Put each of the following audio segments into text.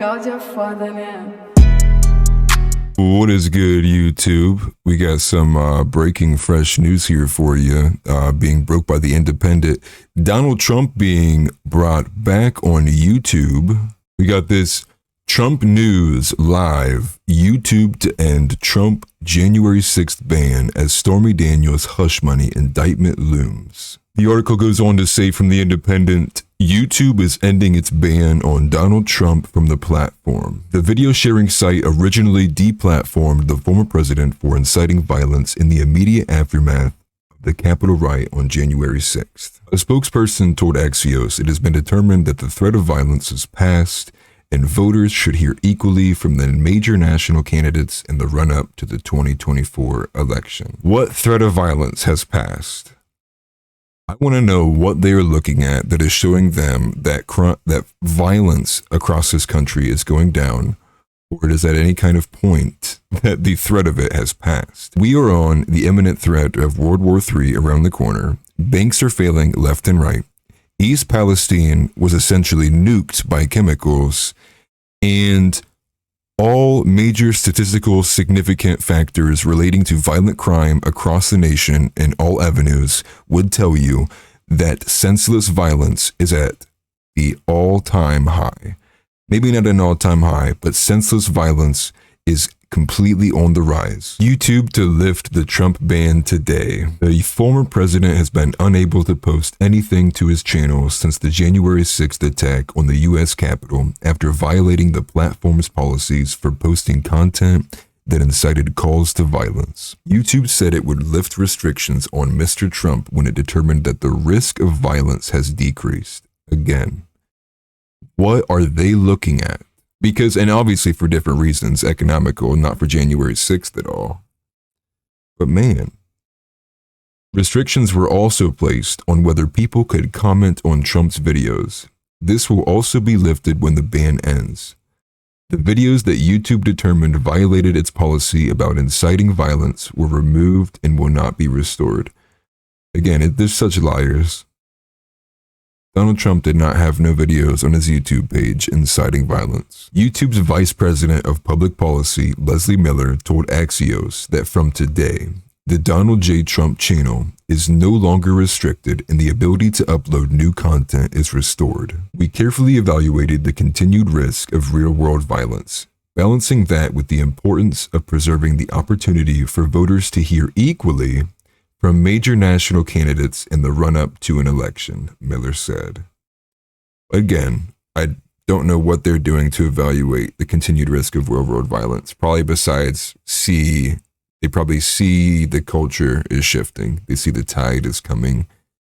Y'all just further now. What is good, YouTube? We got some breaking fresh news here for you, being broke by The Independent. Donald Trump being brought back on YouTube. We got this Trump News Live, YouTube to end Trump January 6th ban as Stormy Daniels hush money indictment looms. The article goes on to say from The Independent, YouTube is ending its ban on Donald Trump from the platform. The video sharing site originally deplatformed the former president for inciting violence in the immediate aftermath of the Capitol riot on January 6th. A spokesperson told Axios it has been determined that the threat of violence is past and voters should hear equally from the major national candidates in the run-up to the 2024 election. What threat of violence has passed? I want to know what they are looking at that is showing them that that violence across this country is going down, or it is at any kind of point that the threat of it has passed. We are on the imminent threat of World War III around the corner. Banks are failing left and right. East Palestine was essentially nuked by chemicals, and all major statistical significant factors relating to violent crime across the nation in all avenues would tell you that senseless violence is at the all-time high. Maybe not an all-time high, but senseless violence is completely on the rise. YouTube to lift the Trump ban today. The former president has been unable to post anything to his channel since the January 6th attack on the U.S. Capitol after violating the platform's policies for posting content that incited calls to violence. YouTube said it would lift restrictions on Mr. Trump when it determined that the risk of violence has decreased. Again, what are they looking at? Because, and obviously for different reasons, economical, not for January 6th at all. But man, restrictions were also placed on whether people could comment on Trump's videos. This will also be lifted when the ban ends. The videos that YouTube determined violated its policy about inciting violence were removed and will not be restored. Again, they're such liars. Donald Trump did not have no videos on his YouTube page inciting violence. YouTube's Vice President of Public Policy, Leslie Miller, told Axios that from today, the Donald J. Trump channel is no longer restricted and the ability to upload new content is restored. We carefully evaluated the continued risk of real-world violence, balancing that with the importance of preserving the opportunity for voters to hear equally from major national candidates in the run-up to an election, Miller said. Again, I don't know what they're doing to evaluate the continued risk of real-world violence. Probably besides they probably see the culture is shifting. They see the tide is coming,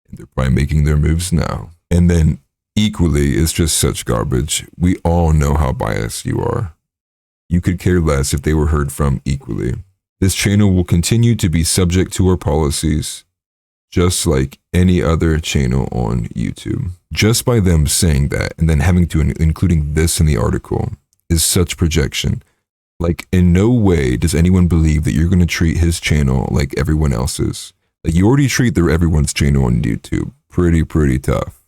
and they're probably making their moves now. And then equally, it's just such garbage. We all know how biased you are. You could care less if they were heard from equally. This channel will continue to be subject to our policies, just like any other channel on YouTube. Just by them saying that and then having to including this in the article is such projection. Like, in no way does anyone believe that you're going to treat his channel like everyone else's. Like, you already treat everyone's channel on YouTube pretty tough.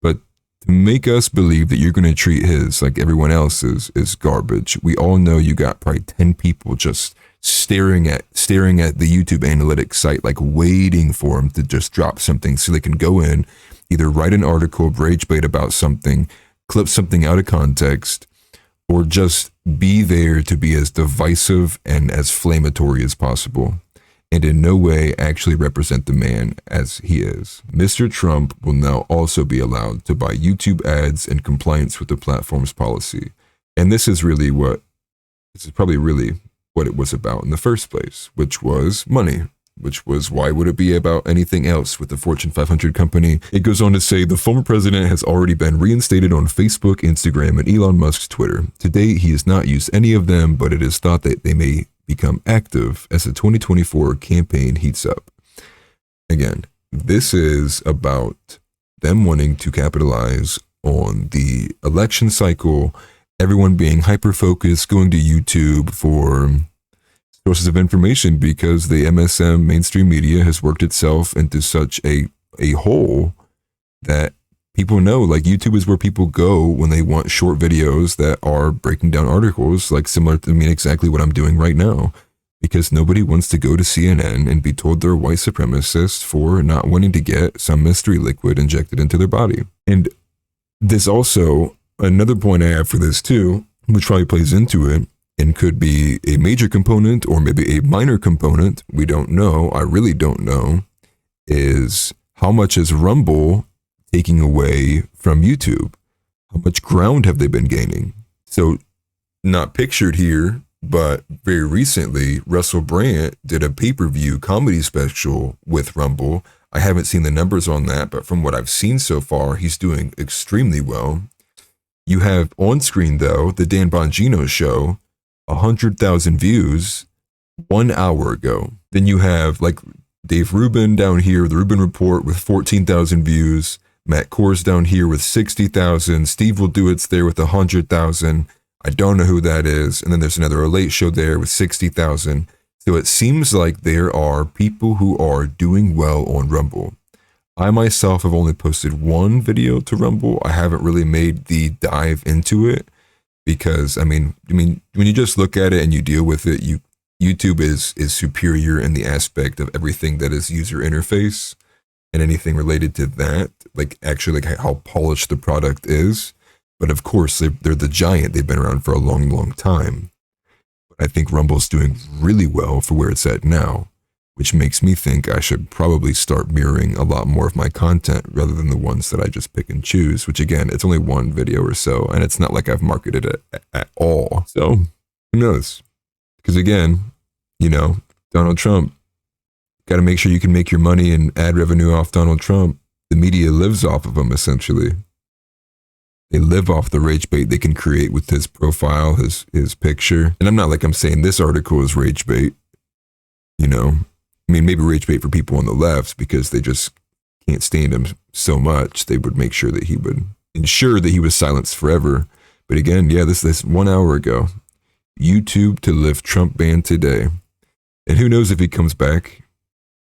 But to make us believe that you're going to treat his like everyone else's is garbage. We all know you got probably 10 people just staring at the YouTube analytics site, like waiting for him to just drop something so they can go in, either write an article, rage bait about something, clip something out of context, or just be there to be as divisive and as inflammatory as possible, and in no way actually represent the man as he is. Mr. Trump will now also be allowed to buy YouTube ads in compliance with the platform's policy. And this is probably really what it was about in the first place, which was money, which was why would it be about anything else with the Fortune 500 company? It goes on to say the former president has already been reinstated on Facebook, Instagram, and Elon Musk's Twitter. To date, he has not used any of them, but it is thought that they may become active as the 2024 campaign heats up. Again, this is about them wanting to capitalize on the election cycle, everyone being hyper-focused, going to YouTube for sources of information because the MSM mainstream media has worked itself into such a hole that people know, like, YouTube is where people go when they want short videos that are breaking down articles, like similar to, I mean, exactly what I'm doing right now, because nobody wants to go to CNN and be told they're white supremacists for not wanting to get some mystery liquid injected into their body. And this also, another point I have for this too, which probably plays into it and could be a major component or maybe a minor component, we don't know, I really don't know, is how much is Rumble taking away from YouTube? How much ground have they been gaining? So, not pictured here, but very recently, Russell Brand did a pay-per-view comedy special with Rumble. I haven't seen the numbers on that, but from what I've seen so far, he's doing extremely well. You have on screen, though, the Dan Bongino show, 100,000 views 1 hour ago. Then you have like Dave Rubin down here, the Rubin Report with 14,000 views. Matt Kors down here with 60,000. Steve Will Do It's there with 100,000. I don't know who that is. And then there's another Late Show there with 60,000. So it seems like there are people who are doing well on Rumble. I myself have only posted one video to Rumble. I haven't really made the dive into it because, I mean, when you just look at it and you deal with it, YouTube is superior in the aspect of everything that is user interface and anything related to that, like actually like how polished the product is. But of course, they're the giant. They've been around for a long, long time. But I think Rumble's doing really well for where it's at now, which makes me think I should probably start mirroring a lot more of my content rather than the ones that I just pick and choose, which again, it's only one video or so, and it's not like I've marketed it at all. So who knows? Because again, you know, Donald Trump, got to make sure you can make your money and ad revenue off Donald Trump. The media lives off of him, essentially. They live off the rage bait they can create with his profile, his picture. And I'm saying this article is rage bait, you know. I mean, maybe rage bait for people on the left because they just can't stand him so much. They would make sure that he would ensure that he was silenced forever. But again, yeah, this 1 hour ago, YouTube to lift Trump ban today. And who knows if he comes back?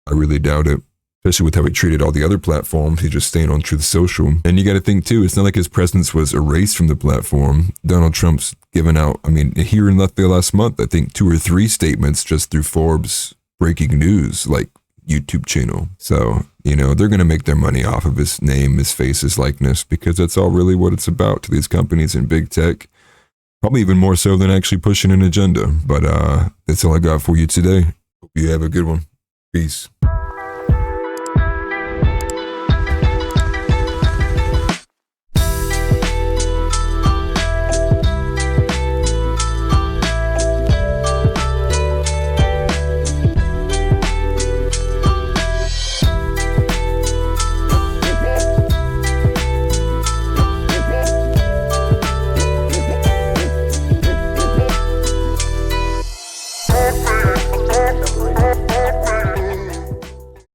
I really doubt it, especially with how he treated all the other platforms. He's just staying on Truth Social. And you got to think too, it's not like his presence was erased from the platform. Donald Trump's given out, I mean, here in the last month, I think 2 or 3 statements just through Forbes breaking news, like YouTube channel. So, you know, they're going to make their money off of his name, his face, his likeness, because that's all really what it's about to these companies in big tech. Probably even more so than actually pushing an agenda. But that's all I got for you today. Hope you have a good one. Peace.